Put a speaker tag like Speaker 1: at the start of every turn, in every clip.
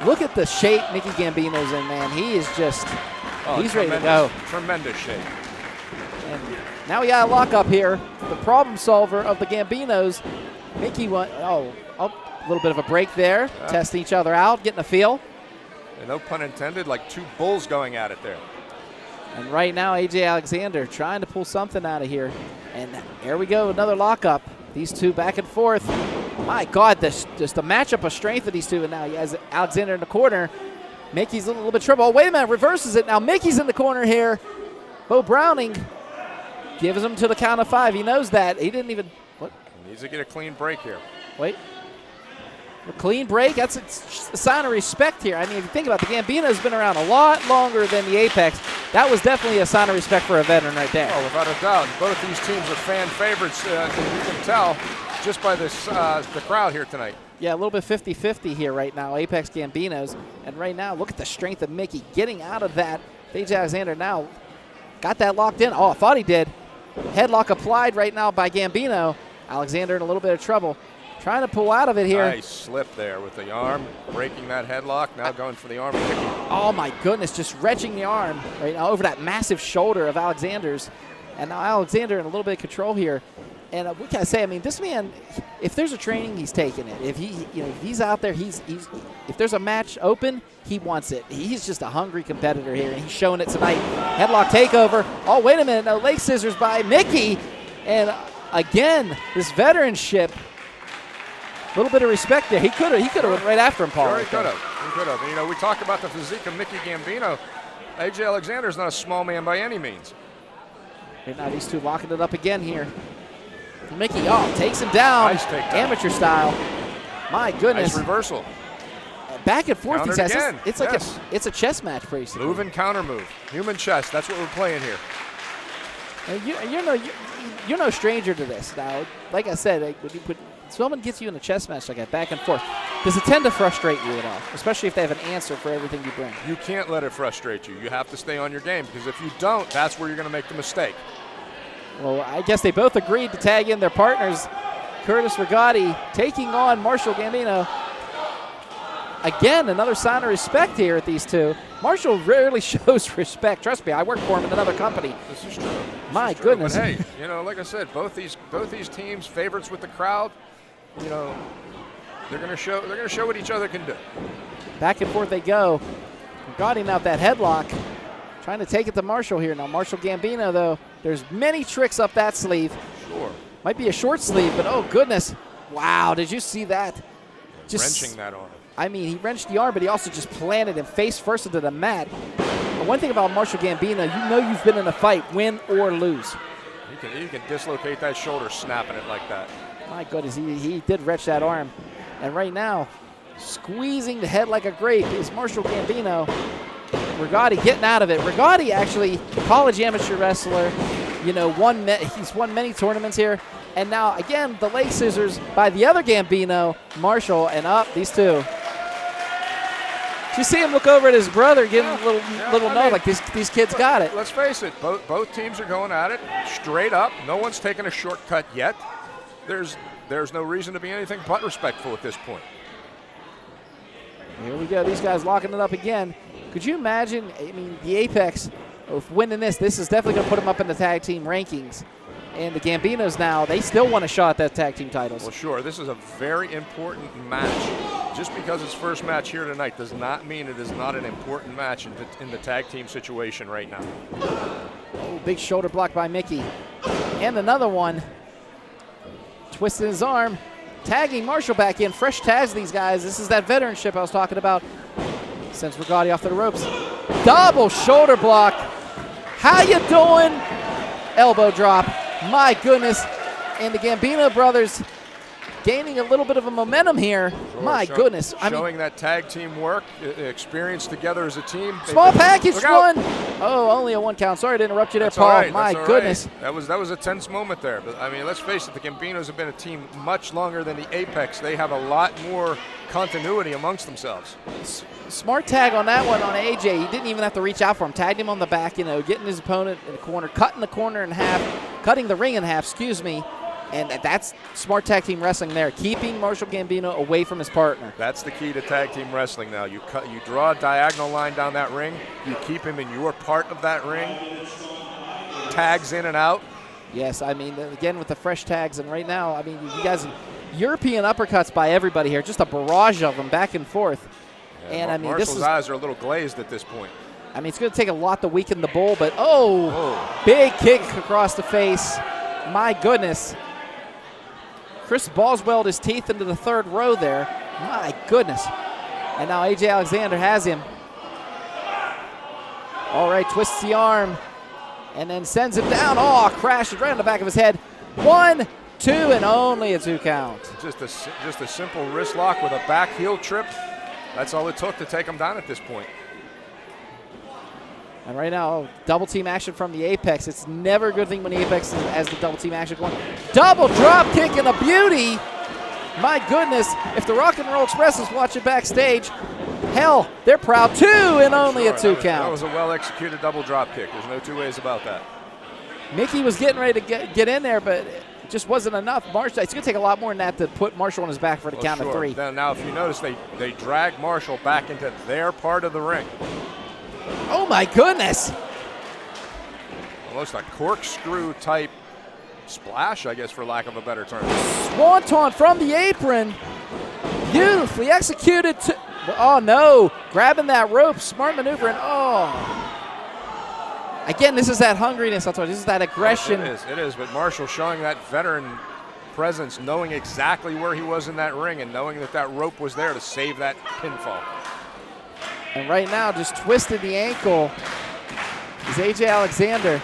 Speaker 1: Look at the shape Mickey Gambino's in, man. He is just, he's ready to go.
Speaker 2: Tremendous shape.
Speaker 1: And now we got a lock up here. The problem solver of the Gambinos. Mickey went, a little bit of a break there. Yeah. Testing each other out, getting a feel.
Speaker 2: And no pun intended, like two bulls going at it there.
Speaker 1: And right now, AJ Alexander trying to pull something out of here. And here we go, another lockup. These two back and forth. My God, just the matchup of strength of these two. And now he has Alexander in the corner. Mickey's in a little bit of trouble. Oh, wait a minute, reverses it. Now Mickey's in the corner here. Bo Browning gives him to the count of 5. He knows that. He didn't even, what?
Speaker 2: He needs to get a clean break here.
Speaker 1: Wait. A clean break, that's a sign of respect here. I mean, if you think about it, the Gambino's been around a lot longer than the Apex. That was definitely a sign of respect for a veteran right there.
Speaker 2: Oh, without a doubt. Both these teams are fan favorites, you can tell just by this the crowd here tonight.
Speaker 1: Yeah, a little bit 50-50 here right now, Apex Gambinos. And right now, look at the strength of Mickey getting out of that. AJ Alexander now got that locked in. Oh, I thought he did. Headlock applied right now by Gambino. Alexander in a little bit of trouble. Trying to pull out of it here.
Speaker 2: Nice slip there with the arm, breaking that headlock, now going for the arm and kicking.
Speaker 1: Oh my goodness, just wrenching the arm right now over that massive shoulder of Alexander's. And now Alexander in a little bit of control here. And what can I say? I mean, this man, if there's a training, he's taking it. If if he's out there, if there's a match open, he wants it. He's just a hungry competitor here, and he's showing it tonight. Headlock takeover. Oh, wait a minute, no, leg scissors by Mickey. And again, this veteranship. A little bit of respect there. He could have went right after him, Paul.
Speaker 2: Sure, he could have. He could have. You know, we talk about the physique of Mickey Gambino. AJ Alexander's not a small man by any means.
Speaker 1: And now these two locking it up again here. Mickey, takes him down.
Speaker 2: Nice takedown.
Speaker 1: Amateur style. My goodness.
Speaker 2: Nice reversal.
Speaker 1: Back and forth.
Speaker 2: Countered again.
Speaker 1: It's like it's a chess match, basically.
Speaker 2: Move and counter move. Human chess. That's what we're playing here.
Speaker 1: And you're no stranger to this. Now, like I said, when someone gets you in a chess match like that, back and forth, does it tend to frustrate you at all, especially if they have an answer for everything you bring?
Speaker 2: You can't let it frustrate you. You have to stay on your game, because if you don't, that's where you're going to make the mistake.
Speaker 1: Well, I guess they both agreed to tag in their partners. Curtis Rigotti taking on Marshall Gambino. Again, another sign of respect here at these two. Marshall rarely shows respect. Trust me, I work for him in another company.
Speaker 2: This is true.
Speaker 1: My goodness.
Speaker 2: But hey, like I said, both these teams favorites with the crowd. They're going to show what each other can do.
Speaker 1: Back and forth they go. Rigotti now that headlock, trying to take it to Marshall here. Now Marshall Gambino, though, there's many tricks up that sleeve.
Speaker 2: Sure.
Speaker 1: Might be a short sleeve, but oh goodness. Wow, did you see that?
Speaker 2: Just wrenching that arm.
Speaker 1: I mean, he wrenched the arm, but he also just planted him face first into the mat. And one thing about Marshall Gambino, you've been in a fight, win or lose.
Speaker 2: You can dislocate that shoulder snapping it like that.
Speaker 1: My goodness, he did wrench that arm. And right now, squeezing the head like a grape is Marshall Gambino. Rigotti getting out of it. Rigotti, actually, college amateur wrestler. He's won many tournaments here. And now, again, the leg scissors by the other Gambino, Marshall, and up these two. You see him look over at his brother, giving a little nod, like these kids got it.
Speaker 2: Let's face it, both teams are going at it straight up. No one's taken a shortcut yet. There's no reason to be anything but respectful at this point.
Speaker 1: Here we go. These guys locking it up again. Could you imagine? I mean, the Apex, if winning this is definitely going to put them up in the tag team rankings. And the Gambinos now, they still want a shot at that tag team titles.
Speaker 2: Well, sure. This is a very important match. Just because it's first match here tonight does not mean it is not an important match in the tag team situation right now.
Speaker 1: Oh, big shoulder block by Mickey. And another one. Twisting his arm. Tagging Marshall back in. Fresh tags these guys. This is that veteranship I was talking about. Sends Rigotti off to the ropes. Double shoulder block. How you doing? Elbow drop. My goodness. And the Gambino brothers gaining a little bit of a momentum here. Sure, My goodness.
Speaker 2: Showing that tag team work, experience together as a team.
Speaker 1: Small package one. Oh, only a 1 count. Sorry to interrupt you there,
Speaker 2: That's
Speaker 1: Paul.
Speaker 2: all right.
Speaker 1: My
Speaker 2: That's all
Speaker 1: goodness.
Speaker 2: Right. That was a tense moment there. But I mean, let's face it, the Gambinos have been a team much longer than the Apex. They have a lot more continuity amongst themselves.
Speaker 1: Smart tag on that one on AJ. He didn't even have to reach out for him. Tagged him on the back, getting his opponent in the corner, cutting the corner in half, cutting the ring in half, excuse me. And that's smart tag team wrestling there, keeping Marshall Gambino away from his partner.
Speaker 2: That's the key to tag team wrestling now. You draw a diagonal line down that ring, you keep him in your part of that ring, tags in and out.
Speaker 1: Yes, I mean, again, with the fresh tags, and right now, I mean, you guys, European uppercuts by everybody here, just a barrage of them back and forth.
Speaker 2: Yeah,
Speaker 1: and I mean,
Speaker 2: Marshall's eyes are a little glazed at this point.
Speaker 1: I mean, it's going to take a lot to weaken the bull, but big kick across the face. My goodness. Chris Boswelled his teeth into the 3rd row there. My goodness. And now AJ Alexander has him. All right, twists the arm and then sends him down. Oh, crashes right on the back of his head. 1, 2, and only a 2 count.
Speaker 2: Just a simple wrist lock with a back heel trip. That's all it took to take him down at this point.
Speaker 1: And right now, double team action from the Apex. It's never a good thing when the Apex has the double team action going. Double drop kick and a beauty. My goodness, if the Rock and Roll Express is watching backstage, hell, they're proud too, and only a 2 count.
Speaker 2: That was a well-executed double drop kick. There's no 2 ways about that.
Speaker 1: Mickey was getting ready to get in there, but it just wasn't enough. Marshall, it's going to take a lot more than that to put Marshall on his back for the count of 3.
Speaker 2: Now, if you notice, they drag Marshall back into their part of the ring.
Speaker 1: Oh, my goodness.
Speaker 2: Almost a corkscrew type splash, I guess, for lack of a better term.
Speaker 1: Swanton from the apron. Beautifully executed. Oh, no. Grabbing that rope. Smart maneuver. And, again, this is that hungriness. I told you. This is that aggression.
Speaker 2: It is. But Marshall showing that veteran presence, knowing exactly where he was in that ring and knowing that rope was there to save that pinfall.
Speaker 1: And right now, just twisted the ankle is AJ Alexander.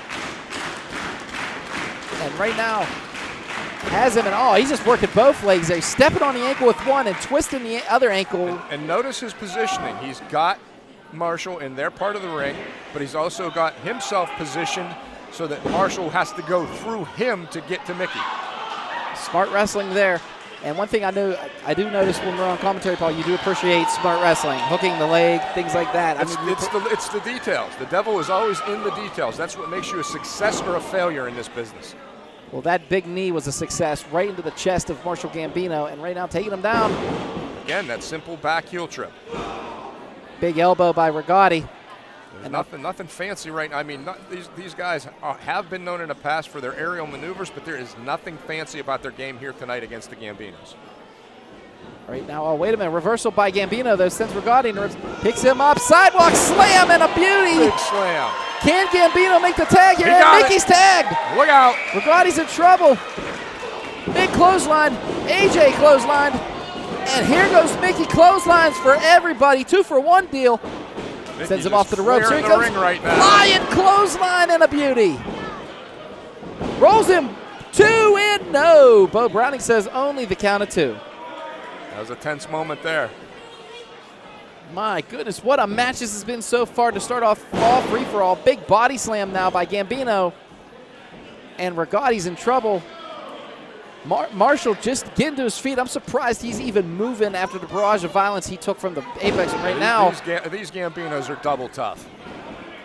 Speaker 1: And right now, has him, and he's just working both legs there. He's stepping on the ankle with one and twisting the other ankle.
Speaker 2: And notice his positioning. He's got Marshall in their part of the ring, but he's also got himself positioned so that Marshall has to go through him to get to Mickey.
Speaker 1: Smart wrestling there. And one thing I do notice when we're on commentary, Paul, you do appreciate smart wrestling, hooking the leg, things like that.
Speaker 2: It's the details. The devil is always in the details. That's what makes you a success or a failure in this business.
Speaker 1: Well, that big knee was a success right into the chest of Marshall Gambino, and right now taking him down.
Speaker 2: Again, that simple back heel trip.
Speaker 1: Big elbow by Daugherty.
Speaker 2: Nothing fancy right now. I mean, these guys have been known in the past for their aerial maneuvers, but there is nothing fancy about their game here tonight against the Gambinos.
Speaker 1: Right now, oh, wait a minute. Reversal by Gambino, though, sends Daugherty, picks him up. Sidewalk slam and a beauty.
Speaker 2: Big slam.
Speaker 1: Can Gambino make the tag here? And Mickey's tagged.
Speaker 2: Look out.
Speaker 1: Daugherty's in trouble. Big clothesline. AJ clothesline. And here goes Mickey. Clotheslines for everybody. 2-for-1 deal.
Speaker 2: Mickey
Speaker 1: sends him off to the ropes. Here he comes.
Speaker 2: Right now.
Speaker 1: Flying clothesline and a beauty. Rolls him. 2 in. No. Bo Browning says only the count of 2.
Speaker 2: That was a tense moment there.
Speaker 1: My goodness, what a match this has been so far to start off fall free-for-all. Big body slam now by Gambino. And Daugherty's in trouble. Marshall just getting to his feet. I'm surprised he's even moving after the barrage of violence he took from the Apex. And right now,
Speaker 2: these Gambinos are double tough.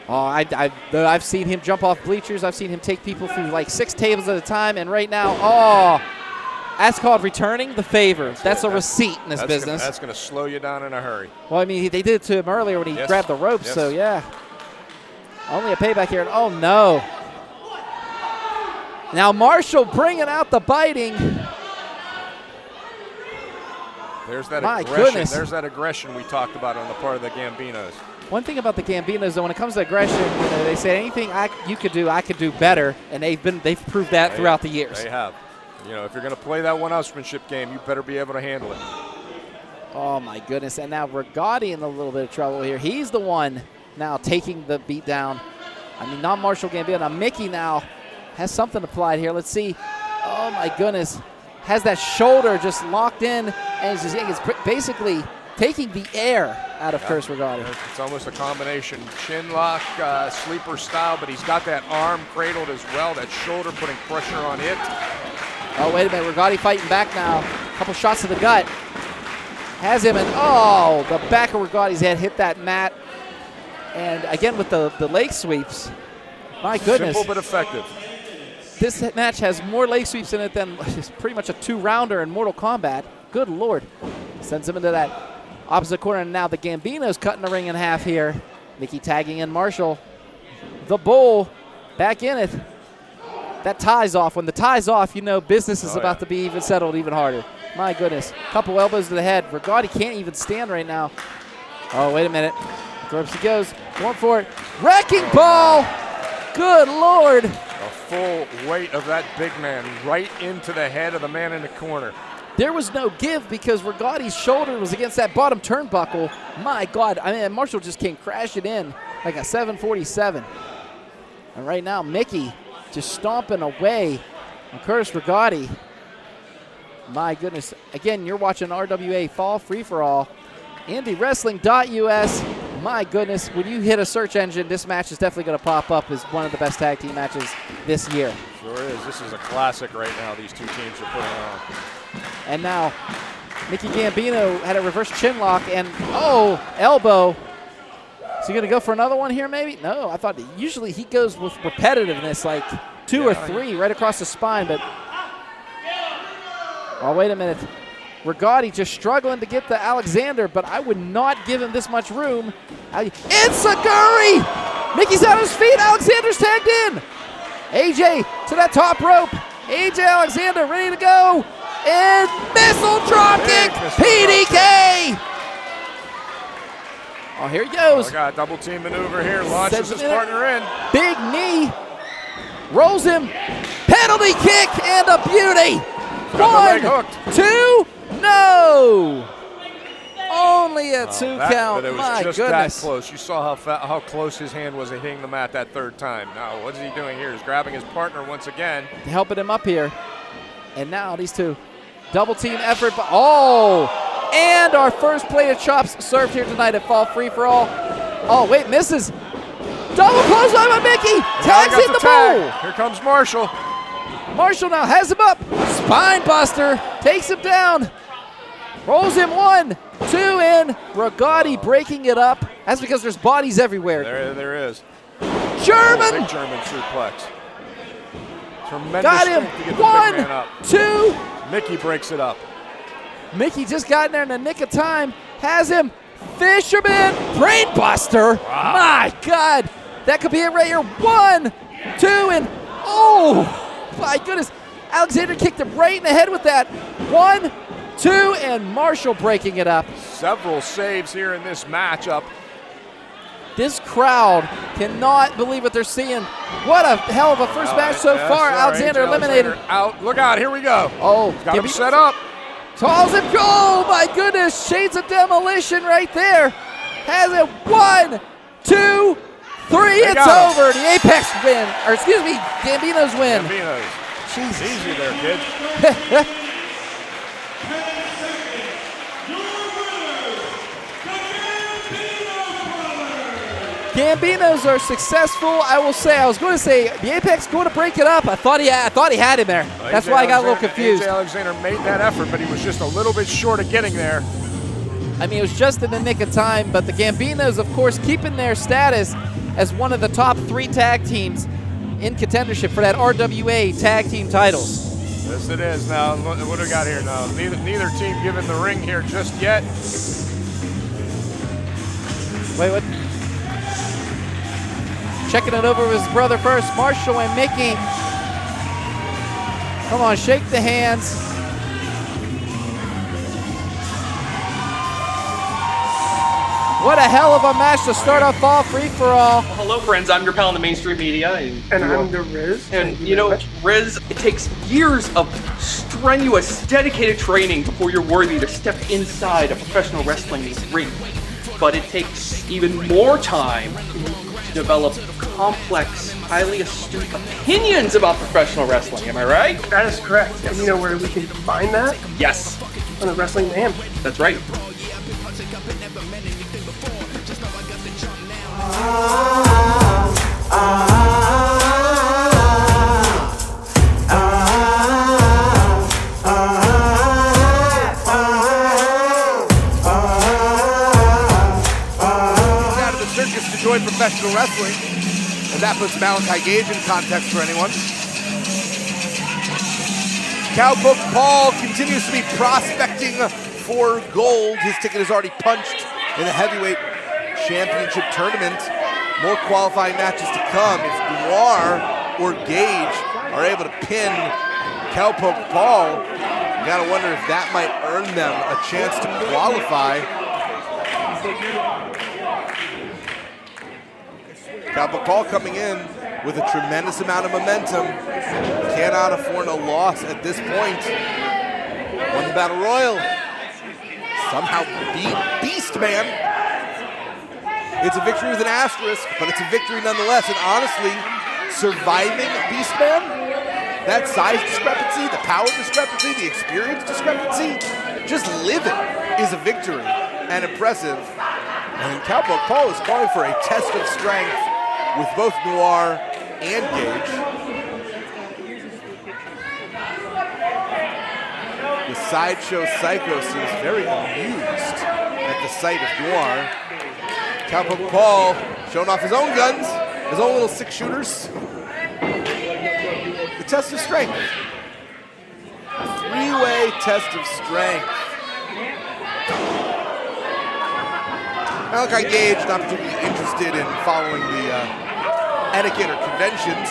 Speaker 1: Oh, I've seen him jump off bleachers. I've seen him take people through like 6 tables at a time. And right now, that's called returning the favor. That's a receipt in this business.
Speaker 2: That's going to slow you down in a hurry.
Speaker 1: Well, I mean, they did it to him earlier when he grabbed the ropes. Yes. So, yeah. Only a payback here. And, oh, no. Now Marshall bringing out the biting.
Speaker 2: There's that
Speaker 1: My
Speaker 2: aggression.
Speaker 1: Goodness.
Speaker 2: There's that aggression we talked about on the part of the Gambinos.
Speaker 1: One thing about the Gambinos, though, when it comes to aggression, they say anything you could do, I could do better, and they've proved that throughout the years.
Speaker 2: They have. If you're going to play that one-upsmanship game, you better be able to handle it.
Speaker 1: Oh, my goodness. And now Daugherty in a little bit of trouble here. He's the one now taking the beat down. I mean, not Marshall Gambino. Now Mickey now has something applied here. Let's see. Oh, my goodness. Has that shoulder just locked in, and he's basically taking the air out of Curse Rigotti.
Speaker 2: It's almost a combination chin lock, sleeper style, but he's got that arm cradled as well, that shoulder putting pressure on it.
Speaker 1: Oh, wait a minute. Rigotti fighting back now. A couple shots to the gut. Has him, and oh, the back of Rigotti's head hit that mat. And again with the leg sweeps. My goodness.
Speaker 2: Simple but effective.
Speaker 1: This match has more leg sweeps in it than pretty much a 2-rounder in Mortal Kombat. Good Lord. Sends him into that opposite corner, and now the Gambino's cutting the ring in half here. Mickey tagging in Marshall. The Bull back in it. That tie's off. When the tie's off, you know business is about to be even settled even harder. My goodness. Couple elbows to the head. Rigotti can't even stand right now. Oh, wait a minute. Ropes he goes. Going for it. Wrecking ball. Good Lord.
Speaker 2: The full weight of that big man right into the head of the man in the corner.
Speaker 1: There was no give because Rigotti's shoulder was against that bottom turnbuckle. My God. I mean, Marshall just came crashing in like a 747. And right now, Mickey just stomping away on Curtis Rigotti. My goodness. Again, you're watching RWA Fall Free-For-All. IndyWrestling.us. My goodness, when you hit a search engine, this match is definitely going to pop up as one of the best tag team matches this year.
Speaker 2: Sure is. This is a classic right now these two teams are putting on.
Speaker 1: And now, Mickey Gambino had a reverse chin lock and, oh, elbow. Is he going to go for another one here maybe? No, I thought usually he goes with repetitiveness, like 2 or 3 right across the spine. But, oh, wait a minute. Rigotti just struggling to get to Alexander, but I would not give him this much room. It's a Gory! Mickey's on his feet. Alexander's tagged in. AJ to that top rope. AJ Alexander ready to go. And missile drop kick. PDK. Oh, here he goes.
Speaker 2: Oh, got a double team maneuver here. Launches his partner in.
Speaker 1: Big knee. Rolls him. Penalty kick and a beauty. 1, 2. No! Only a 2 count.
Speaker 2: But it was
Speaker 1: My
Speaker 2: just
Speaker 1: goodness.
Speaker 2: that close. You saw how close his hand was at hitting the mat that third time. Now, what is he doing here? He's grabbing his partner once again.
Speaker 1: Helping him up here. And now these two. Double team effort. Oh! And our first plate of chops served here tonight at Fall Free For All. Oh, wait, misses. Double clothesline by Mickey. Tags in the bowl.
Speaker 2: Here comes Marshall.
Speaker 1: Marshall now has him up. Spine buster. Takes him down. Rolls him 1, 2 in. Rigotti breaking it up. That's because there's bodies everywhere.
Speaker 2: There is.
Speaker 1: German.
Speaker 2: Big German suplex. Tremendous.
Speaker 1: Got him.
Speaker 2: To get the big man up.
Speaker 1: 1, 2.
Speaker 2: Mickey breaks it up.
Speaker 1: Mickey just got in there in the nick of time. Has him. Fisherman. Brainbuster.
Speaker 2: Wow.
Speaker 1: My God. That could be it right here. 1, 2, and oh, my goodness. Alexander kicked him right in the head with that. 1, 2, and Marshall breaking it up.
Speaker 2: Several saves here in this matchup.
Speaker 1: This crowd cannot believe what they're seeing. What a hell of a first match so far. Alexander eliminated.
Speaker 2: Out. Look out. Here we go.
Speaker 1: Oh,
Speaker 2: got him set up.
Speaker 1: Calls him. Oh, my goodness. Shades of demolition right there. Has it. 1, 2, 3. It's over. The Apex win. Or excuse me, Gambino's win.
Speaker 2: Gambino's.
Speaker 1: Jesus.
Speaker 2: Easy there, kid.
Speaker 1: Gambinos are successful. I will say, I was going to say, the Apex going to break it up. I thought he had him there. That's why I got a little confused.
Speaker 2: AJ Alexander made that effort, but he was just a little bit short of getting there.
Speaker 1: I mean, it was just in the nick of time, but the Gambinos, of course, keeping their status as one of the top 3 tag teams in contendership for that RWA tag team titles.
Speaker 2: Yes, it is. Now, what do we got here now? Neither team given the ring here just yet.
Speaker 1: Wait, what? Checking it over with his brother first, Marshall and Mickey. Come on, shake the hands. What a hell of a match to start off Fall Free For All.
Speaker 3: Well, hello, friends. I'm your pal in the mainstream media.
Speaker 4: And I'm the Ryse.
Speaker 3: And you know, Ryse, it takes years of strenuous, dedicated training before you're worthy to step inside a professional wrestling ring. But it takes even more time to develop complex, highly astute opinions about professional wrestling. Am I right?
Speaker 4: That is correct.
Speaker 3: Yes.
Speaker 4: And you know where we can find that?
Speaker 3: Yes.
Speaker 4: On the Wrestling Mayhem.
Speaker 3: That's right.
Speaker 5: Professional wrestling, and that puts Malakai Gage in context for anyone. Cowpoke Paul continues to be prospecting for gold. His ticket is already punched in the heavyweight championship tournament. More qualifying matches to come. If Noir or Gage are able to pin Cowpoke Paul, you gotta wonder if that might earn them a chance to qualify. Cowpoke Paul coming in with a tremendous amount of momentum. Cannot afford a loss at this point. Won the Battle Royal. Somehow beat Beastman. It's a victory with an asterisk, but it's a victory nonetheless. And honestly, surviving Beastman, that size discrepancy, the power discrepancy, the experience discrepancy, just living is a victory and impressive. And Cowpoke Paul is calling for a test of strength with both Noir and Gage. The Sideshow Psycho seems very amused at the sight of Noir. Cowpoke Paul showing off his own guns, his own little six-shooters. The test of strength. Three-way test of strength. Malakai Gage not particularly interested in following the etiquette or conventions.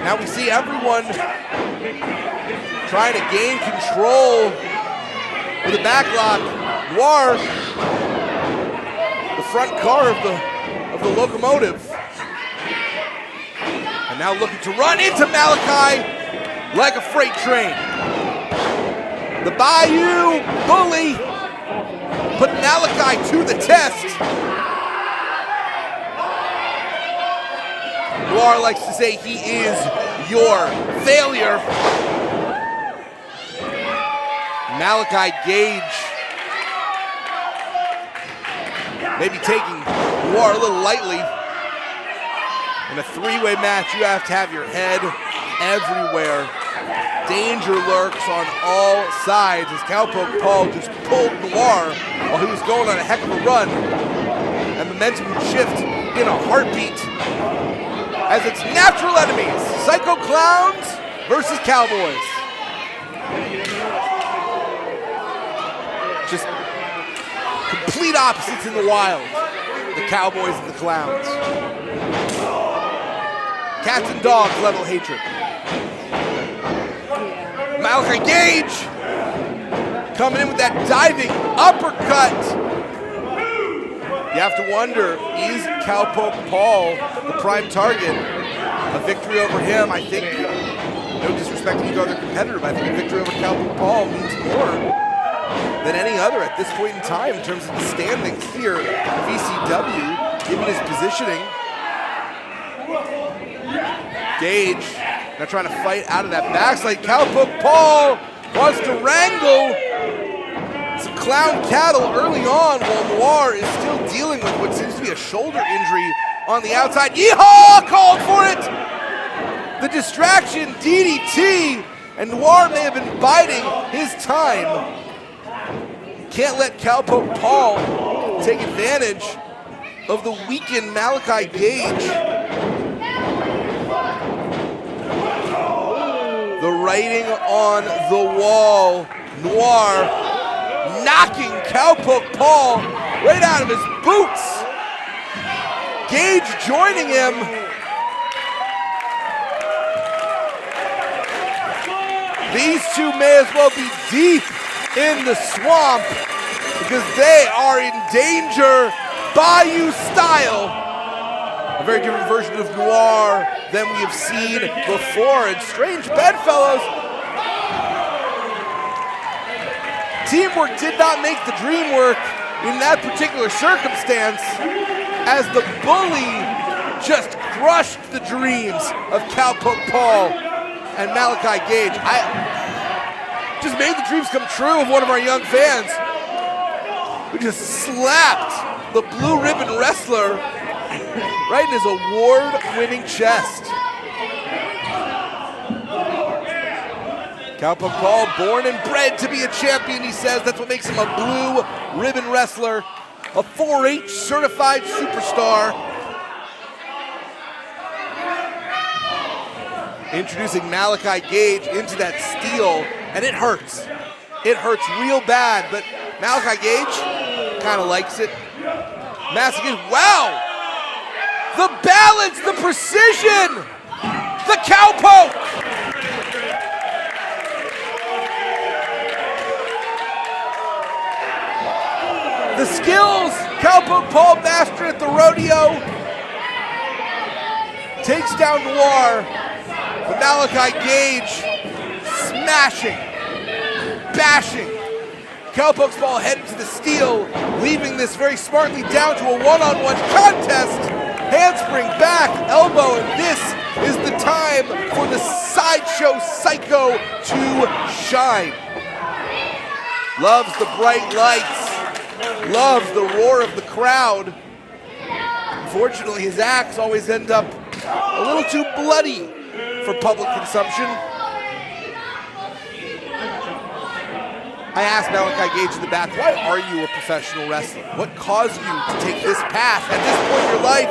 Speaker 5: Now we see everyone trying to gain control with a backlock. Noir, the front car of the locomotive. And now looking to run into Malakai like a freight train. The Bayou Bully put Malakai to the test. Noir likes to say he is your failure. Malakai Gage maybe taking Noir a little lightly. In a three-way match, you have to have your head everywhere. Danger lurks on all sides as Cowpoke Paul just pulled Noir while he was going on a heck of a run. And momentum would shift in a heartbeat as it's natural enemies, Psycho Clowns versus Cowboys. Just complete opposites in the wild, the Cowboys and the Clowns. Cats and dogs level hatred. Malakai Gage coming in with that diving uppercut. You have to wonder, is Cowpoke Paul the prime target? A victory over him, I think, no disrespect to either other competitor, but I think a victory over Cowpoke Paul means more than any other at this point in time in terms of the standings here at VCW, given his positioning. Gage now trying to fight out of that backslide. Cowpoke Paul wants to wrangle some clown cattle early on while Noir is still dealing with what seems to be a shoulder injury on the outside. Yeehaw! Called for it! The distraction, DDT, and Noir may have been biding his time. Can't let Cowpoke Paul take advantage of the weakened Malakai Gage. The writing on the wall. Noir knocking Cowpoke Paul right out of his boots. Gage joining him. These two may as well be deep in the swamp because they are in danger, Bayou style. A very different version of Noir than we have seen before. And strange bedfellows. Teamwork did not make the dream work in that particular circumstance as the Bully just crushed the dreams of Cowpoke Paul and Malakai Gage. I just made the dreams come true of one of our young fans who just slapped the blue ribbon wrestler right in his award-winning chest. Cowpoke Paul, born and bred to be a champion, he says. That's what makes him a blue ribbon wrestler, a 4-H certified superstar. Introducing Malakai Gage into that steel, and it hurts. It hurts real bad, but Malakai Gage kind of likes it. Massive Gage, wow! The balance, the precision! The Cowpoke! The skills Cowpoke Paul mastered at the rodeo takes down Noir, but Malakai Gage smashing, bashing. Cowpoke's ball headed to the steel, leaving this very smartly down to a one-on-one contest. Handspring back, elbow, and this is the time for the Sideshow Psycho to shine. Loves the bright lights. Loves the roar of the crowd. Unfortunately, his acts always end up a little too bloody for public consumption. I asked Malakai Gage in the back, why are you a professional wrestler? What caused you to take this path at this point in your life?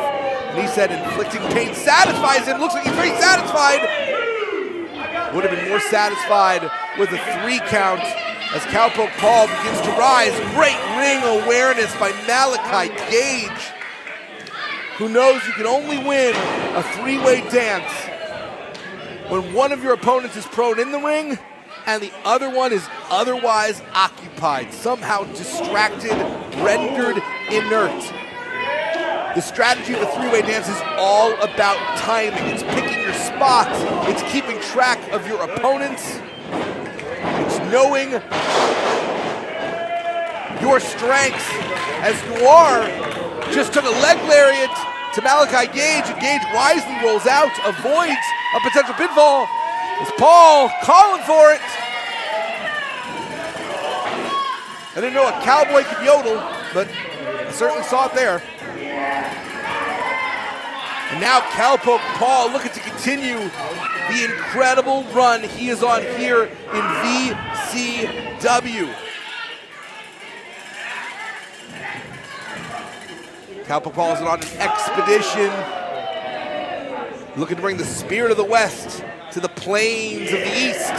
Speaker 5: And he said inflicting pain satisfies him. Looks like he's very satisfied. Would have been more satisfied with a 3 count. As Cowpoke Paul begins to rise. Great ring awareness by Malakai Gage, who knows you can only win a 3-way dance when one of your opponents is prone in the ring and the other one is otherwise occupied, somehow distracted, rendered inert. The strategy of the 3-way dance is all about timing. It's picking your spots. It's keeping track of your opponents. It's knowing your strengths. As Noir just took a leg lariat to Malakai Gage, and Gage wisely rolls out, avoids a potential pinfall. It's Paul calling for it. I didn't know a cowboy could yodel, but I certainly saw it there. And now Cowpoke Paul looking to continue the incredible run he is on here in VCW. Cowpoke Paul is on an expedition, looking to bring the spirit of the West to the plains of the East.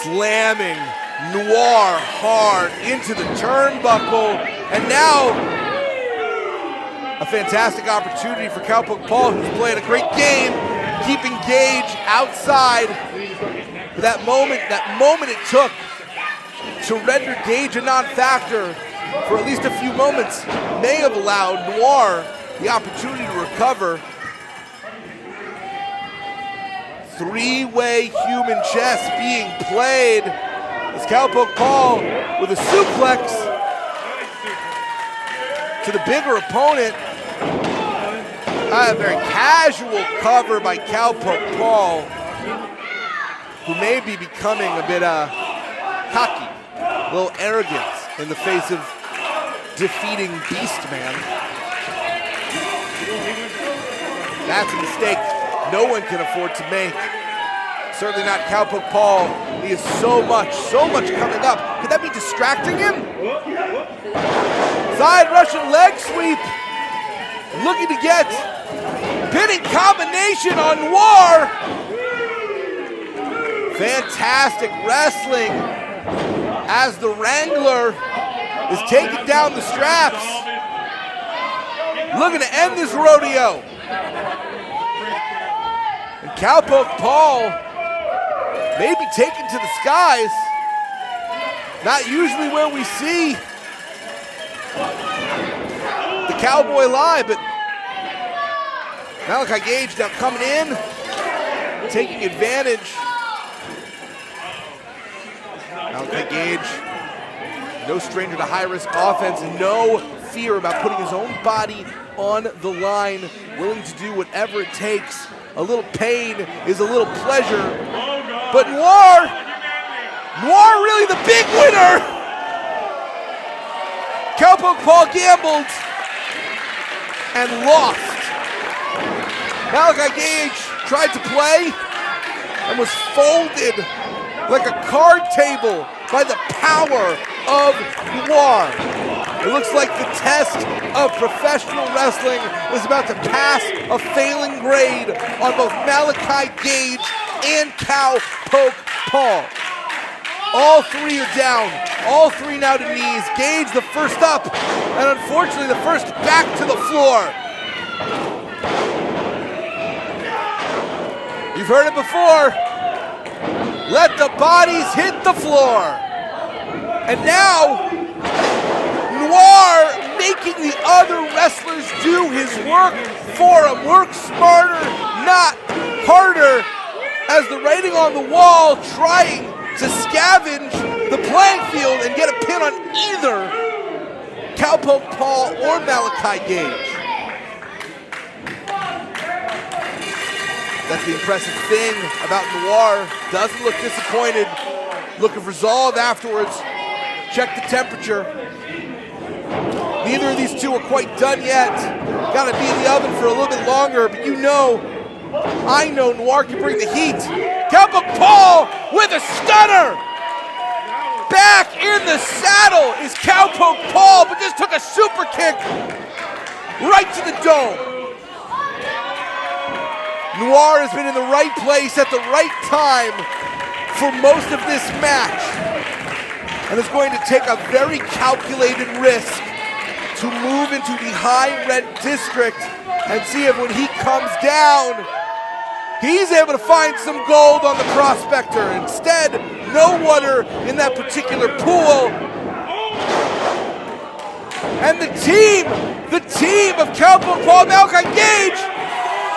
Speaker 5: Slamming Noir hard into the turnbuckle, and now a fantastic opportunity for Cowpoke Paul, who's playing a great game, keeping Gage outside. For that moment it took to render Gage a non-factor for at least a few moments, may have allowed Noir the opportunity to recover. 3-way human chess being played as Cowpoke Paul with a suplex to the bigger opponent. A very casual cover by Cowpoke Paul, who may be becoming a bit cocky, a little arrogant in the face of defeating Beastman. That's a mistake no one can afford to make. Certainly not Cowpoke Paul. He has so much coming up. Could that be distracting him? Side Russian leg sweep. Looking to get pinning combination on Noir. Fantastic wrestling as the Wrangler is taking down the straps. Looking to end this rodeo. And Cowpoke Paul may be taken to the skies. Not usually where we see the cowboy lie, but Malakai Gage now coming in, taking advantage. Malakai Gage, no stranger to high-risk offense, and no fear about putting his own body on the line, willing to do whatever it takes. A little pain is a little pleasure. But Noir really the big winner Cowpoke Paul gambled and lost. Malakai Gage tried to play and was folded like a card table by the power of Noir. It looks like the test of professional wrestling is about to pass a failing grade on both Malakai Gage and Cowpoke Paul. All three are down. All three now to knees. Gage the first up, and unfortunately the first back to the floor. You've heard it before. Let the bodies hit the floor. And now, Noir making the other wrestlers do his work for him. Work smarter, not harder, as the writing on the wall trying to scavenge the playing field and get a pin on either Cowpoke Paul or Malakai Gage. That's the impressive thing about Noir. Doesn't look disappointed. Look of resolve afterwards. Check the temperature. Neither of these two are quite done yet. Got to be in the oven for a little bit longer, but you know, I know Noir can bring the heat. Cowpoke Paul with a stunner. Back in the saddle is Cowpoke Paul, but just took a super kick right to the dome. Noir has been in the right place at the right time for most of this match, and is going to take a very calculated risk to move into the high rent district and see if when he comes down, he's able to find some gold on the prospector. Instead, no water in that particular pool. And the team of Cowpoke Paul, Malakai Gage,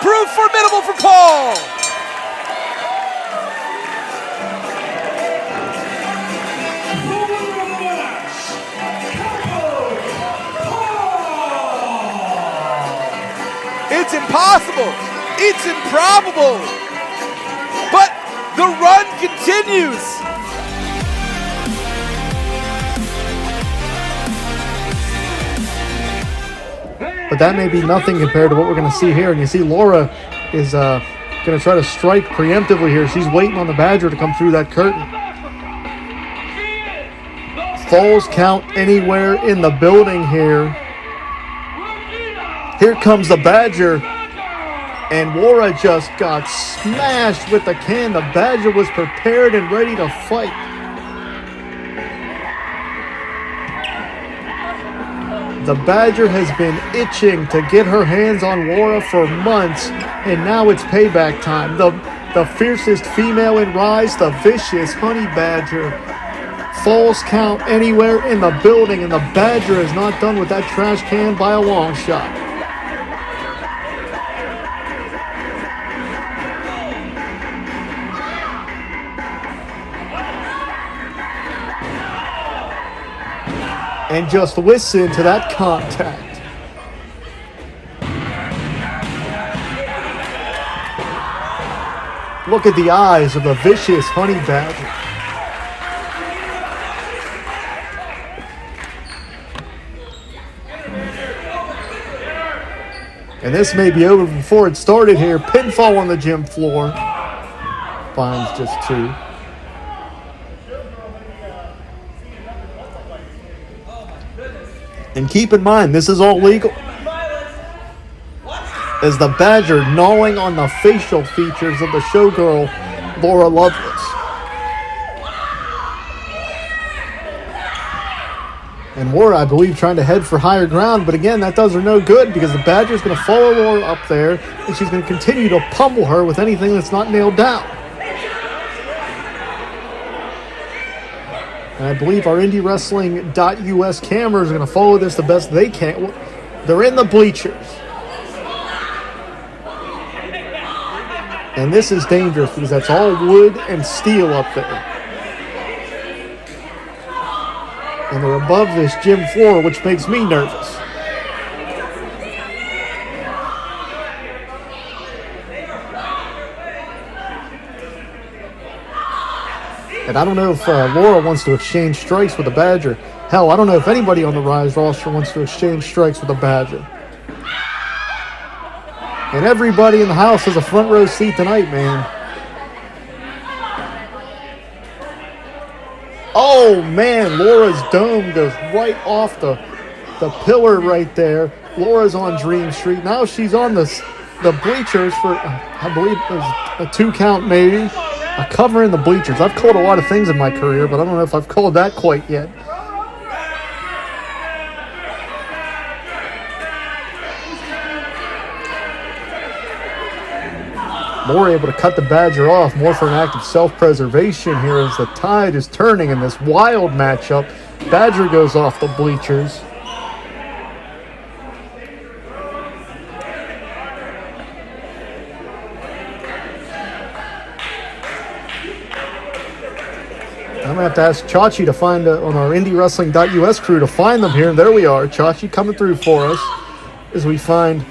Speaker 5: proved formidable for Paul. It's impossible. It's improbable. But the run continues.
Speaker 6: But that may be nothing compared to what we're going to see here. And you see Laura is going to try to strike preemptively here. She's waiting on the Badger to come through that curtain. Falls count anywhere in the building here. Here comes the Badger. And Laura just got smashed with the can. The Badger was prepared and ready to fight. The Badger has been itching to get her hands on Laura for months, and now it's payback time. The fiercest female in Ryse, the vicious Honey Badger. Falls count anywhere in the building, and the Badger is not done with that trash can by a long shot. And just listen to that contact. Look at the eyes of the vicious Honey Badger. And this may be over before it started here. Pinfall on the gym floor. Finds just two. And keep in mind, this is all legal. As the Badger gnawing on the facial features of the showgirl, Laura Loveless. And Laura, I believe, trying to head for higher ground, but again, that does her no good because the Badger's going to follow Laura up there, and she's going to continue to pummel her with anything that's not nailed down. And I believe our IndyWrestling.us cameras are going to follow this the best they can. They're in the bleachers. And this is dangerous because that's all wood and steel up there. And they're above this gym floor, which makes me nervous. And I don't know if Laura wants to exchange strikes with the Badger. Hell, I don't know if anybody on the Ryse roster wants to exchange strikes with a Badger. And everybody in the house has a front row seat tonight, man. Oh, man, Laura's dome goes right off the pillar right there. Laura's on Dream Street. Now she's on the bleachers for, I believe it was a 2 count maybe. A cover in the bleachers. I've called a lot of things in my career, but I don't know if I've called that quite yet. More able to cut the Badger off, more for an act of self-preservation here as the tide is turning in this wild matchup. Badger goes off the bleachers. I'm going to have to ask Chachi to find, on our IndyWrestling.us crew, to find them here. And there we are. Chachi coming through for us as we find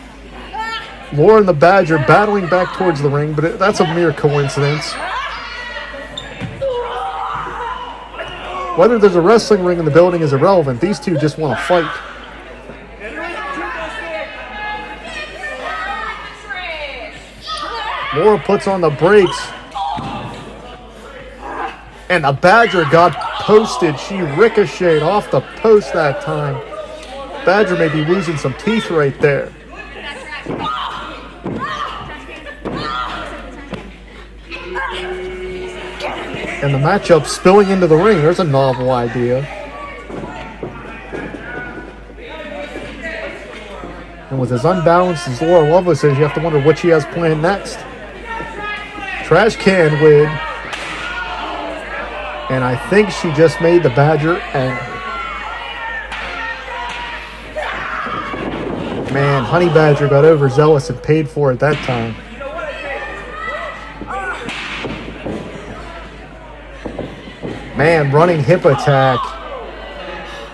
Speaker 6: Laura and the Badger battling back towards the ring, but that's a mere coincidence. Whether there's a wrestling ring in the building is irrelevant. These two just want to fight. Laura puts on the brakes. And the Badger got posted. She ricocheted off the post that time. Badger may be losing some teeth right there. And the matchup spilling into the ring. There's a novel idea. And with as unbalanced as Laura Loveless is, you have to wonder what she has planned next. Trash can lid. And I think she just made the Badger angry. Man, Honey Badger got overzealous and paid for it that time. Man, running hip attack.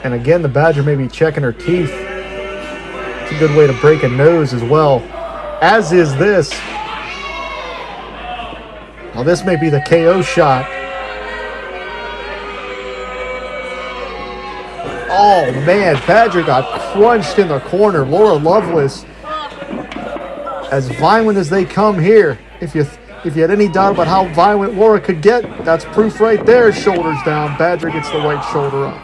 Speaker 6: And again, the Badger may be checking her teeth. It's a good way to break a nose as well. As is this. Well, this may be the KO shot. Oh, man, Badger got crunched in the corner. Laura Loveless, as violent as they come here. If you had any doubt about how violent Laura could get, that's proof right there. Shoulders down. Badger gets the right shoulder up.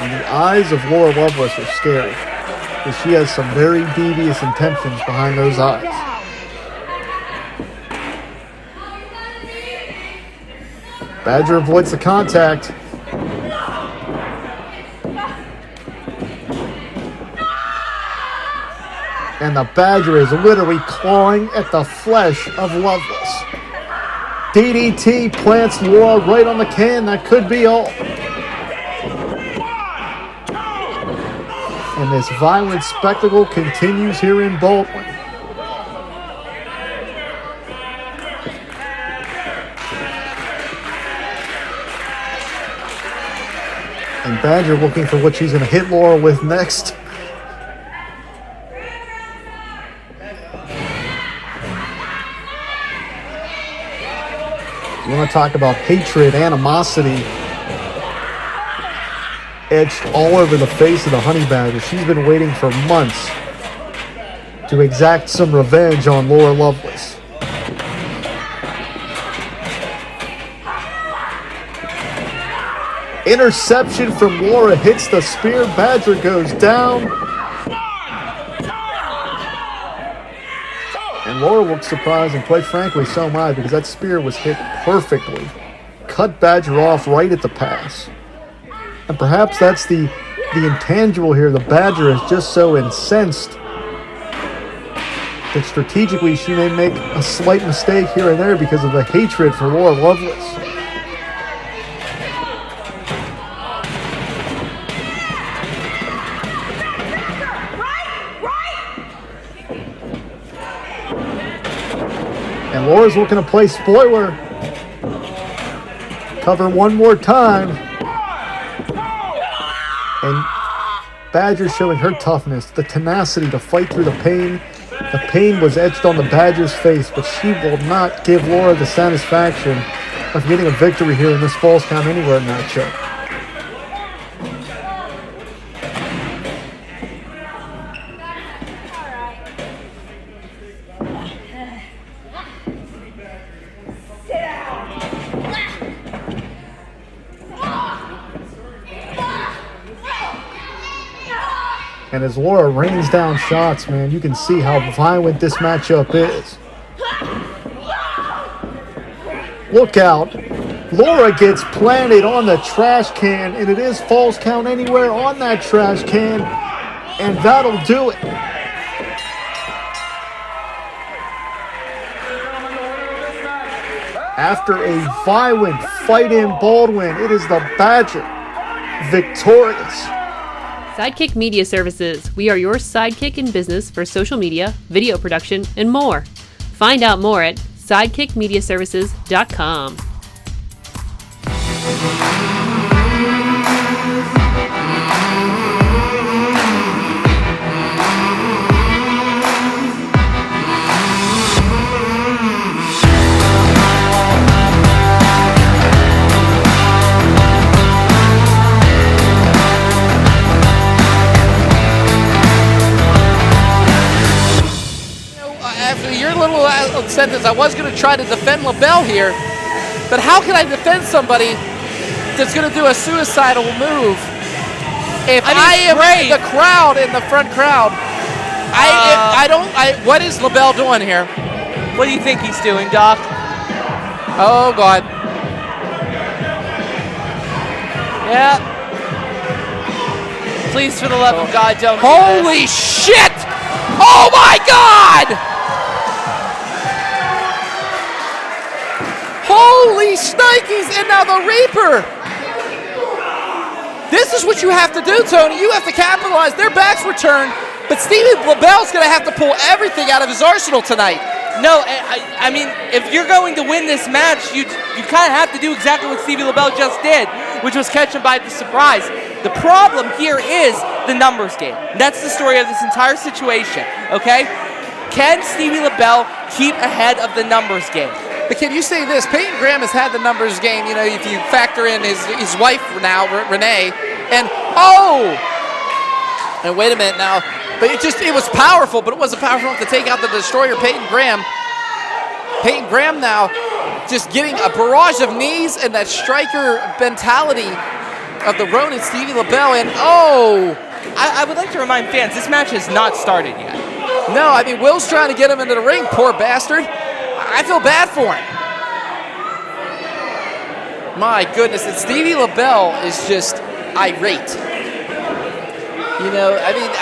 Speaker 6: And the eyes of Laura Loveless are scary, because she has some very devious intentions behind those eyes. Badger avoids the contact. And the Badger is literally clawing at the flesh of Loveless. DDT plants Laura right on the can. That could be all. And this violent spectacle continues here in Baldwin. And Badger looking for what she's going to hit Laura with next. You want to talk about hatred, animosity, etched all over the face of the Honey Badger. She's been waiting for months to exact some revenge on Laura Loveless. Interception from Laura, hits the spear. Badger goes down. And Laura looks surprised, and quite frankly, so am I, because that spear was hit perfectly. Cut Badger off right at the pass. And perhaps that's the intangible here. The Badger is just so incensed that strategically she may make a slight mistake here and there because of the hatred for Laura Loveless. And Laura's looking to play spoiler. Cover one more time. And Badger showing her toughness, the tenacity to fight through the pain The pain was etched on the Badger's face, but she will not give Laura the satisfaction of getting a victory here in this Falls Count Anywhere matchup. And as Laura rains down shots, man, you can see how violent this matchup is. Look out. Laura gets planted on the trash can, and it is Falls Count Anywhere on that trash can, and that'll do it. After a violent fight in Baldwin, it is the Badger victorious.
Speaker 7: Sidekick Media Services. We are your sidekick in business for social media, video production, and more. Find out more at sidekickmediaservices.com.
Speaker 1: After your little sentence, I was going to try to defend LaBelle here, but how can I defend somebody that's going to do a suicidal move if I am the crowd in the front crowd? What is LaBelle doing here?
Speaker 8: What do you think he's doing, Doc?
Speaker 1: Oh, God.
Speaker 8: Yeah. Please, for the love of God, don't do
Speaker 1: Holy shit! Oh, my God! Holy shnikes, and now the Reaper. This is what you have to do, Tony. You have to capitalize. Their backs were turned, but Stevie LaBelle's going to have to pull everything out of his arsenal tonight.
Speaker 8: No, I mean, if you're going to win this match, you kind of have to do exactly what Stevie LaBelle just did, which was catch him by the surprise. The problem here is the numbers game. That's the story of this entire situation, okay? Can Stevie LaBelle keep ahead of the numbers game?
Speaker 1: But can you say this? Payton Graham has had the numbers game, you know, if you factor in his wife now, Renee, and and wait a minute now, but it was powerful, but it wasn't powerful enough to take out the destroyer, Payton Graham. Payton Graham now just getting a barrage of knees and that striker mentality of the Ronin Stevie LaBelle, and
Speaker 8: I would like to remind fans, this match has not started yet.
Speaker 1: No, I mean, Will's trying to get him into the ring, poor bastard. I feel bad for him. My goodness, and Stevie LaBelle is just irate. You know, I mean,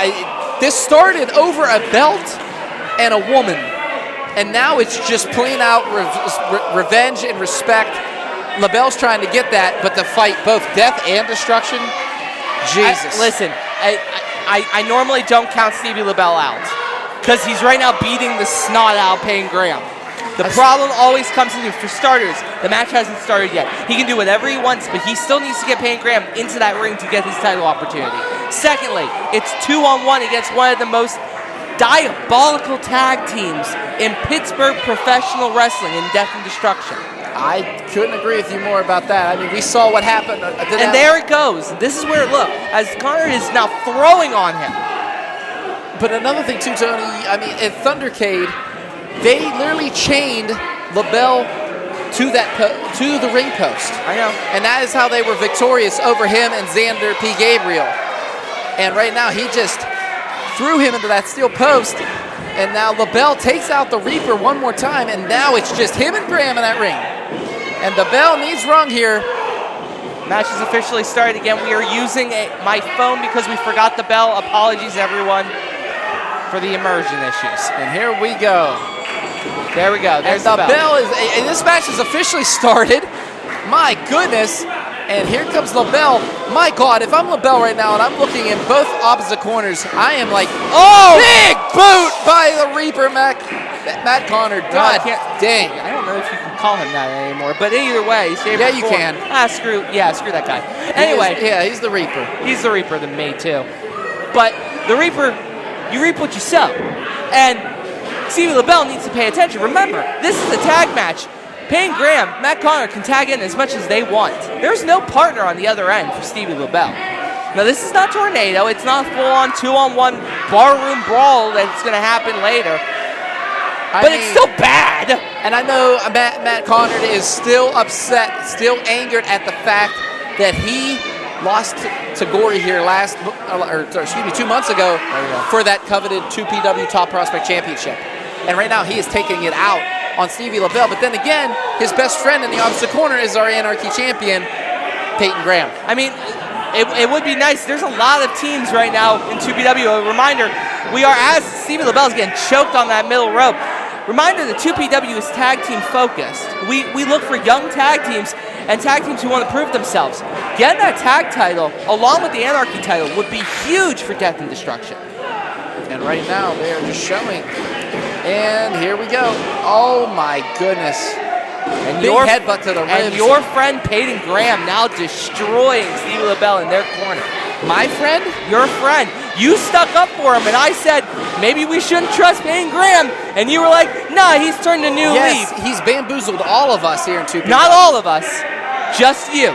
Speaker 1: this started over a belt and a woman, and now it's just plain out revenge and respect. LaBelle's trying to get that, but to fight both death and destruction, Jesus.
Speaker 8: Listen, I normally don't count Stevie LaBelle out, because he's right now beating the snot out of Payton Graham. The problem always comes into, for starters, the match hasn't started yet. He can do whatever he wants, but he still needs to get Payton Graham into that ring to get his title opportunity. Secondly, it's 2-on-1 against one of the most diabolical tag teams in Pittsburgh professional wrestling in Death and Destruction.
Speaker 1: I couldn't agree with you more about that. I mean, we saw what happened.
Speaker 8: And there it goes. This is where, look, as Conard is now throwing on him.
Speaker 1: But another thing too, Tony, I mean, at Thundercade, they literally chained LaBelle to the ring post.
Speaker 8: I know.
Speaker 1: And that is how they were victorious over him and Xander P. Gabriel. And right now, he just threw him into that steel post. And now LaBelle takes out the Reaper one more time. And now it's just him and Graham in that ring. And the bell needs rung here.
Speaker 8: Match is officially started again. We are using my phone because we forgot the bell. Apologies, everyone, for the immersion issues.
Speaker 1: And here we go.
Speaker 8: There we go. There's
Speaker 1: and
Speaker 8: the
Speaker 1: bell. And this match is officially started. My goodness. And here comes LaBelle. My God, if I'm LaBelle right now and I'm looking in both opposite corners, I am like, big boot by the Reaper, Matt Conard. God dang.
Speaker 8: I don't know if you can call him that anymore, but either way,
Speaker 1: yeah, you can.
Speaker 8: Screw that guy. Anyway,
Speaker 1: he's the Reaper.
Speaker 8: He's the Reaper than me too. But the Reaper, you reap what you sow. And Stevie LaBelle needs to pay attention. Remember, this is a tag match. Payton Graham, Matt Conard can tag in as much as they want. There's no partner on the other end for Stevie LaBelle. Now, this is not Tornado. It's not full-on 2-on-1 barroom brawl that's going to happen later. But it's still bad.
Speaker 1: And I know Matt Conard is still upset, still angered at the fact that he lost to Gory here 2 months ago for that coveted 2PW Top Prospect Championship. And right now he is taking it out on Stevie LaBelle. But then again, his best friend in the opposite corner is our Anarchy champion, Payton Graham.
Speaker 8: I mean, it would be nice. There's a lot of teams right now in 2PW. A reminder, as Stevie LaBelle is getting choked on that middle rope. Reminder that 2PW is tag team focused. We look for young tag teams and tag teams who want to prove themselves. Getting that tag title, along with the Anarchy title, would be huge for Death and Destruction.
Speaker 1: And right now, they are just showing. And here we go. Oh, my goodness.
Speaker 8: And
Speaker 1: big headbutt to the ribs.
Speaker 8: And your friend Payton Graham now destroying Stevie LaBelle in their corner.
Speaker 1: My friend?
Speaker 8: Your friend. You stuck up for him, and I said, maybe we shouldn't trust Payton Graham. And you were like, nah, he's turned a new leaf.
Speaker 1: He's bamboozled all of us here in 2PW.
Speaker 8: Not all of us. Just you.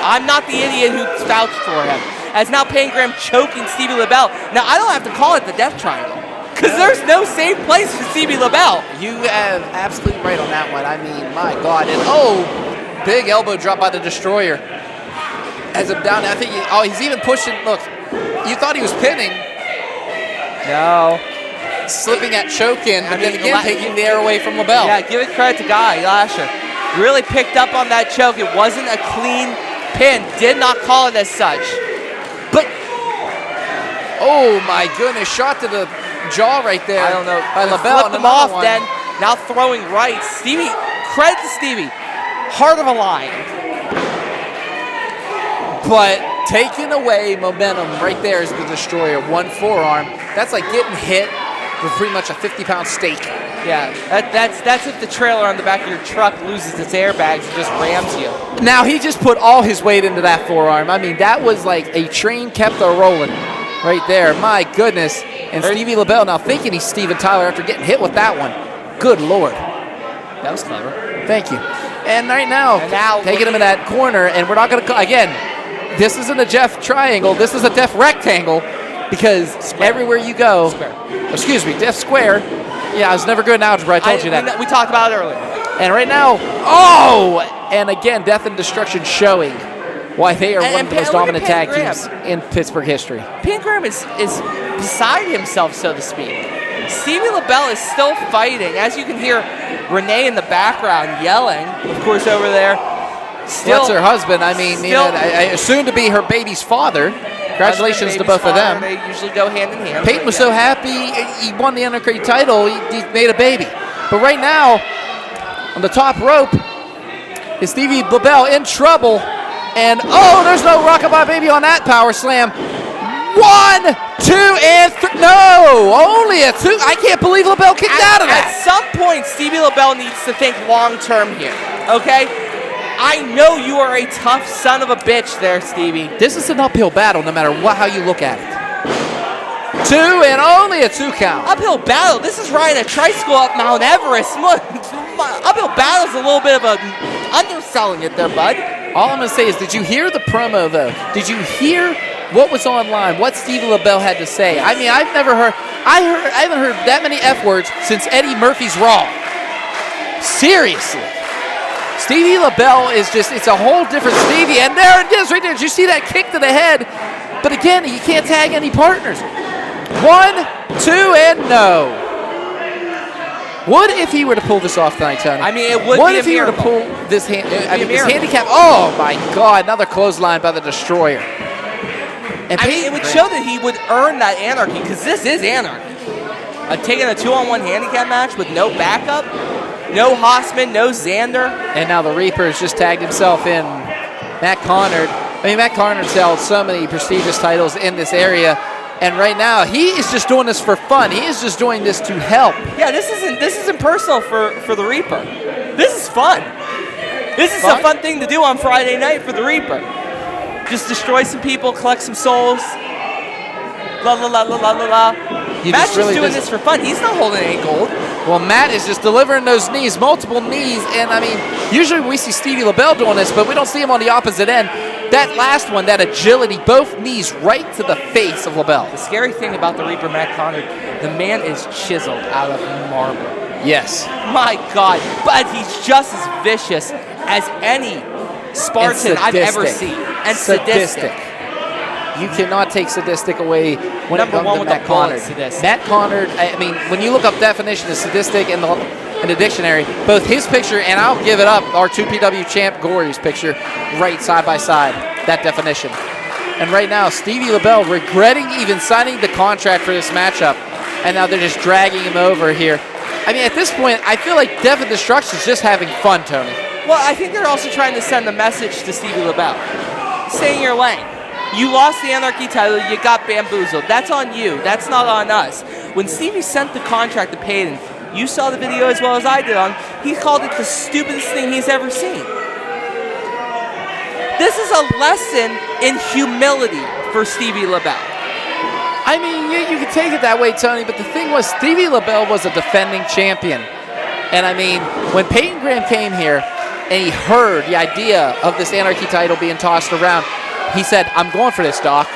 Speaker 8: I'm not the idiot who vouched for him. As now Payton Graham choking Stevie LaBelle. Now, I don't have to call it the Death Triangle. Because there's no safe place for Stevie LaBelle.
Speaker 1: You have absolutely right on that one. I mean, my God. And big elbow drop by the Destroyer. As I'm down, I think he's even pushing. Look, you thought he was pinning.
Speaker 8: No.
Speaker 1: Slipping at choke-in, but then again taking the air away from LaBelle.
Speaker 8: Yeah, give it credit to Guy Lasher. Really picked up on that choke. It wasn't a clean pin. Did not call it as such. But,
Speaker 1: oh my goodness, shot to the jaw right there.
Speaker 8: I don't know.
Speaker 1: By LaBelle.
Speaker 8: Flipped him off then. Now throwing right. Stevie, credit to Stevie. Heart of a lion.
Speaker 1: But taking away momentum right there is the Destroyer. One forearm. That's like getting hit with pretty much a 50-pound steak.
Speaker 8: Yeah, that's if the trailer on the back of your truck loses its airbags and just rams you.
Speaker 1: Now he just put all his weight into that forearm. I mean, that was like a train kept a rolling right there. My goodness. And Stevie LaBelle now thinking he's Steven Tyler after getting hit with that one. Good Lord.
Speaker 8: That was clever.
Speaker 1: Thank you. And right now taking him in that corner, and we're not going to, again, this isn't a Death Triangle. This is a Death Rectangle because everywhere you go, excuse me, Death Square. Yeah, I was never good in algebra. I told you that.
Speaker 8: We talked about it earlier.
Speaker 1: And right now, and again, Death and Destruction showing why they are one of the most dominant tag teams in Pittsburgh history.
Speaker 8: Payton Graham is beside himself, so to speak. Stevie LaBelle is still fighting. As you can hear Renee in the background yelling, of course, over there. Still,
Speaker 1: that's her husband. I mean, soon to be her baby's father. Congratulations to both of them.
Speaker 8: They usually go hand in hand.
Speaker 1: Payton was so happy he won the Undercard title, he made a baby. But right now, on the top rope, is Stevie LaBelle in trouble. And, there's no Rockabye Baby on that power slam. 1, 2, and 3. No, only a 2. I can't believe LaBelle kicked out of that.
Speaker 8: At some point, Stevie LaBelle needs to think long-term here, okay? I know you are a tough son of a bitch there, Stevie.
Speaker 1: This is an uphill battle no matter how you look at it. 2 and only a 2 count.
Speaker 8: Uphill battle? This is riding a tricycle up Mount Everest. Look, uphill battle's a little bit of underselling it there, bud.
Speaker 1: All I'm going to say is, did you hear the promo, though? Did you hear what was online, what Stevie LaBelle had to say? I mean, I haven't heard that many F words since Eddie Murphy's Raw. Seriously. Stevie LaBelle is it's a whole different Stevie. And there it is right there. Did you see that kick to the head? But again, he can't tag any partners. 1, 2, and no. What if he were to pull this off tonight, Tony?
Speaker 8: I mean, it would
Speaker 1: what
Speaker 8: be
Speaker 1: if
Speaker 8: a
Speaker 1: he were to pull this this handicap? Oh, my God. Another clothesline by the Destroyer. And
Speaker 8: it would show that he would earn that Anarchy, because this is Anarchy. Taking a 2-on-1 handicap match with no backup, no Hossman, no Xander.
Speaker 1: And now the Reaper has just tagged himself in. Matt Conard. I mean, Matt Conard's held so many prestigious titles in this area. And right now, he is just doing this for fun. He is just doing this to help.
Speaker 8: Yeah, this isn't personal for the Reaper. This is fun. This is a fun thing to do on Friday night for the Reaper. Just destroy some people, collect some souls. La la la la la la la.
Speaker 1: He
Speaker 8: Matt's
Speaker 1: just really
Speaker 8: doing
Speaker 1: doesn't-
Speaker 8: this for fun. He's not holding any gold.
Speaker 1: Well, Matt is just delivering those knees, multiple knees, and I mean, usually we see Stevie LaBelle doing this, but we don't see him on the opposite end. That last one, that agility, both knees right to the face of LaBelle.
Speaker 8: The scary thing about the Reaper Matt Conard, the man is chiseled out of marble.
Speaker 1: Yes.
Speaker 8: My God, but he's just as vicious as any Spartan I've ever
Speaker 1: sadistic.
Speaker 8: seen. And sadistic.
Speaker 1: You cannot take sadistic away when
Speaker 8: Number
Speaker 1: it
Speaker 8: one
Speaker 1: comes to
Speaker 8: with
Speaker 1: Matt
Speaker 8: the bullet,
Speaker 1: Conard.
Speaker 8: sadistic.
Speaker 1: Matt Conard, I mean, when you look up definition of sadistic in the dictionary, both his picture and I'll give it up, our 2PW champ Gory's picture, right side by side, that definition. And right now, Stevie LaBelle regretting even signing the contract for this matchup, and now they're just dragging him over here. I mean, at this point, I feel like Death and Destruction is just having fun, Tony.
Speaker 8: Well, I think they're also trying to send a message to Stevie LaBelle. Stay in your lane. You lost the Anarchy title, you got bamboozled. That's on you. That's not on us. When Stevie sent the contract to Payton, you saw the video as well as I did he called it the stupidest thing he's ever seen. This is a lesson in humility for Stevie LaBelle.
Speaker 1: I mean, you can take it that way, Tony, but the thing was, Stevie LaBelle was a defending champion. And I mean, when Payton Graham came here and he heard the idea of this Anarchy title being tossed around, he said, I'm going for this, Doc.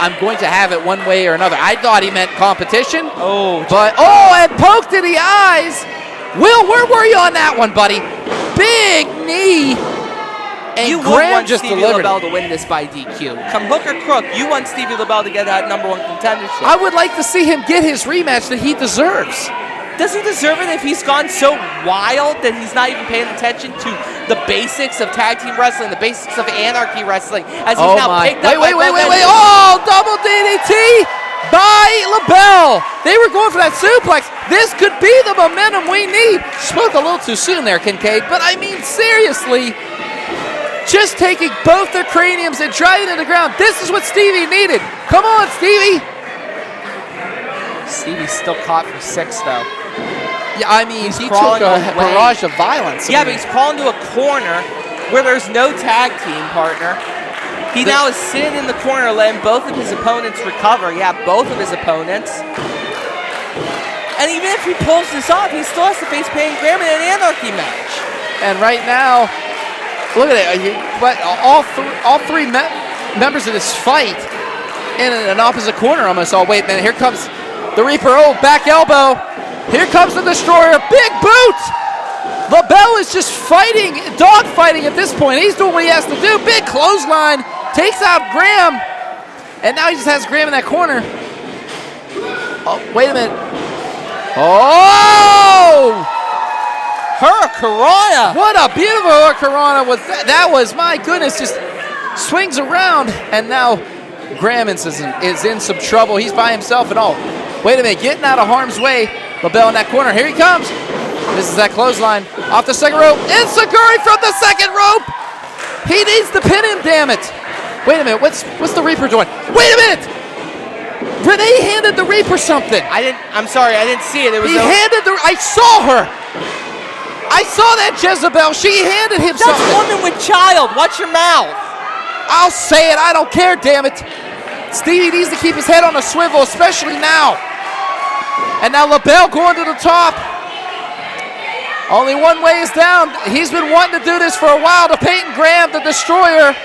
Speaker 1: I'm going to have it one way or another. I thought he meant competition. And poked in the eyes. Will, where were you on that one, buddy? Big knee. And
Speaker 8: You would
Speaker 1: Graham
Speaker 8: want
Speaker 1: just
Speaker 8: Stevie
Speaker 1: delivered
Speaker 8: LaBelle
Speaker 1: it.
Speaker 8: to win this by DQ. Come hook or crook, you want Stevie LaBelle to get that #1 contendership.
Speaker 1: I would like to see him get his rematch that he deserves.
Speaker 8: Does he deserve it if he's gone so wild that he's not even paying attention to the basics of tag team wrestling, the basics of Anarchy wrestling, as he's now picked up
Speaker 1: Wait.
Speaker 8: by
Speaker 1: Oh, double DDT by LaBelle. They were going for that suplex. This could be the momentum we need. Spoke a little too soon there, Kincaid, but I mean, seriously, just taking both their craniums and driving to the ground. This is what Stevie needed. Come on, Stevie.
Speaker 8: Stevie's still caught for 6, though.
Speaker 1: Yeah, I mean, he took
Speaker 8: crawling
Speaker 1: a
Speaker 8: away.
Speaker 1: barrage of violence.
Speaker 8: Yeah, but he's crawling to a corner where there's no tag team partner. He now is sitting in the corner letting both of his opponents recover. Yeah, both of his opponents. And even if he pulls this off, he still has to face Payton Graham in an Anarchy match.
Speaker 1: And right now, look at it. But all three members of this fight in an opposite corner almost. Oh, wait a minute. Here comes the Reaper. Oh, back elbow. Here comes the Destroyer. Big boot. LaBelle is just fighting, dog fighting at this point. He's doing what he has to do. Big clothesline. Takes out Graham. And now he just has Graham in that corner. Oh, wait a minute. Oh!
Speaker 8: Hurricanrana!
Speaker 1: What a beautiful Hurricanrana was that. That was, my goodness, just swings around. And now Graham is in some trouble. He's by himself and all. Wait a minute, getting out of harm's way. LaBelle in that corner. Here he comes. This is that clothesline. Off the second rope. Enziguri from the second rope. He needs to pin him, damn it. Wait a minute, what's the Reaper doing? Wait a minute! Renee handed the Reaper something.
Speaker 8: I'm sorry, I didn't see it.
Speaker 1: I saw her. I saw that Jezebel. She handed him something.
Speaker 8: That's woman with child. Watch your mouth.
Speaker 1: I'll say it. I don't care, damn it. Stevie needs to keep his head on a swivel, especially now. And now LaBelle going to the top. Only one way is down. He's been wanting to do this for a while to Payton Graham, the Destroyer.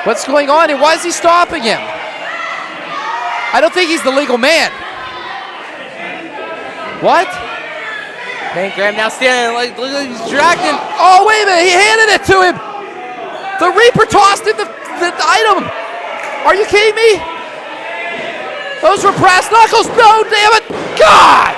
Speaker 1: What's going on here? Why is he stopping him? I don't think he's the legal man. What?
Speaker 8: Payton Graham now standing like he's dragging.
Speaker 1: Oh, wait a minute. He handed it to him. The Reaper tossed him the item. Are you kidding me? Those were brass knuckles. No, damn it. God.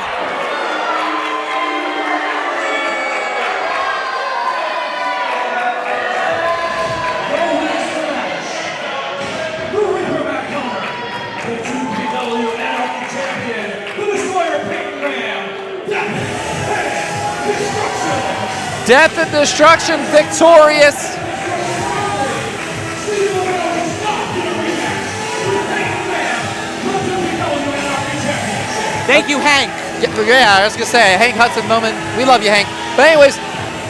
Speaker 1: Death and Destruction victorious.
Speaker 8: Thank you, Hank.
Speaker 1: Yeah, I was going to say, Hank Hudson moment. We love you, Hank. But anyways,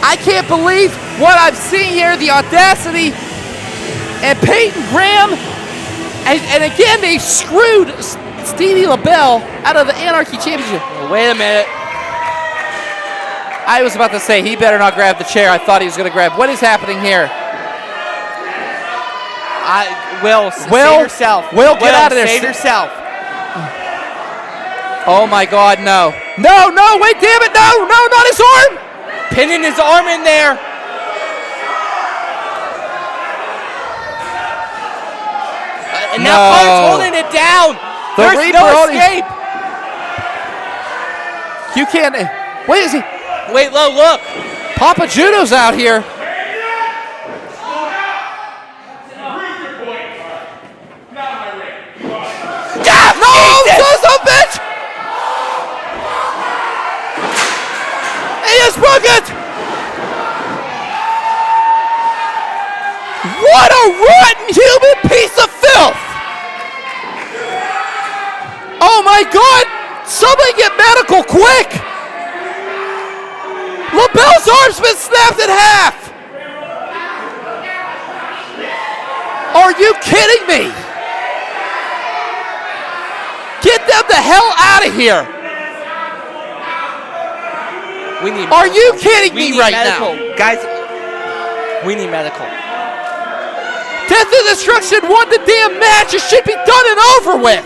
Speaker 1: I can't believe what I'm seeing here, the audacity. And Payton Graham And again, they screwed Stevie LaBelle out of the Anarchy Championship.
Speaker 8: Wait a minute.
Speaker 1: I was about to say, he better not grab the chair. I thought he was going to grab. What is happening here?
Speaker 8: Save yourself.
Speaker 1: Will, get out of there.
Speaker 8: Save yourself.
Speaker 1: Oh my God, no. No, wait, damn it, no, not his arm.
Speaker 8: Pinning his arm in there. And now Conard's holding it down. There's no escape.
Speaker 1: You can't. Wait, is he?
Speaker 8: Wait, look.
Speaker 1: Papa Judo's out here. No, son of a bitch! He has broke it! What a rotten human piece of filth! Oh my God! Somebody get medical quick! LaBelle's arm's been snapped in half! Are you kidding me? Get them the hell out of here! Are you kidding me right now?
Speaker 8: Guys, we need medical.
Speaker 1: Death and Destruction won the damn match. It should be done and over with.